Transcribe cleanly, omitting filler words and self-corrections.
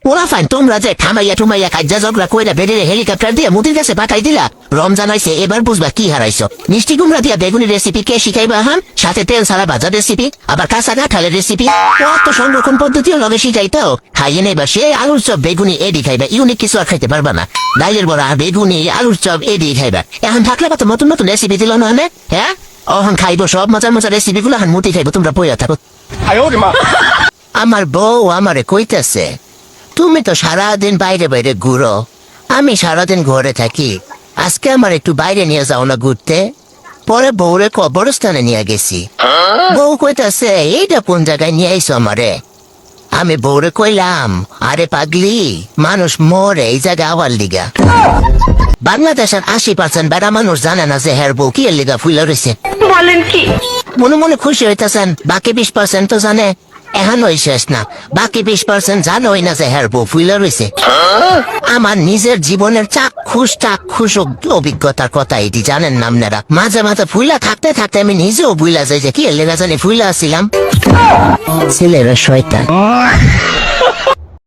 ওরা ফাইন তোমরা যে থামাইয়া টুমাইয়া কাজা ঝগড়া কইরা বেরিয়ে হেলিকপ্টার দিয়ে মুদির কাছে পাঠাই দিলা। রমজান হইছে এবার বুঝবা কি হারাইছো। মিষ্টি কুমড়া দিয়া বেগুনি রেসিপি কে শিখাইবা হান? সাথে তেল ছাড়া ভাজা রেসিপি, আবার কাঁচা কাঁঠালের রেসিপি, কত সংরক্ষণ পদ্ধতিও লগে শিখাইতেও। খাইয়ে নেবা সে আলুর চপ বেগুনি এডি খাইবা, ইউনিক কিছু আর খাইতে পারবা না। ডাইলের বড়া বেগুনি আলুর চপ এডি খাইবা। এখন থাকলে কত নতুন নতুন রেসিপি দিল না হ্যাঁ? অহন খাইবো সব মজার মজার রেসিপি গুলো এখন মুটি খাইবো, তোমরা বইয়া থাকো। আমার বউ আমারে কইতেছে, তুমি তো সারাদিন বাইরে বাইরে ঘুরো, আমি সারাদিন ঘরে থাকি, আজকে আমার একটু বাইরে নিয়ে যাও না ঘুরতে। পরে বউরে কবরস্থানে নিয়ে গেছি। বউ কইতাছে এইটা কোন জায়গায় নিয়ে আইসো আমারে? আমি বউরে কইলাম, আরে পাগলি, মানুষ মরে এই জায়গা আওয়ার লিগা। বাংলাদেশের 80% বেড়া মানুষ জানে না যে হের বউ কি এর লিগা ফুইলা রয়েছে। বলেন কি? মনে মনে খুশি হইতেছেন, বাকি 20% তো জানে। এখনই শেষ না, বাকি 20% জানোই না যে হের বউ ফুইলা রয়েছে। আমার নিজের জীবনের চাক্ষুষ অভিজ্ঞতার কথা এটি জানেন না আপনারা। মাঝে মাঝে ফুইলা থাকতে থাকতে আমি নিজেও ভুইলা যাই যে কি এর লেগা জানি ফুইলা আসছিলাম। ছেলেরা শয়তান।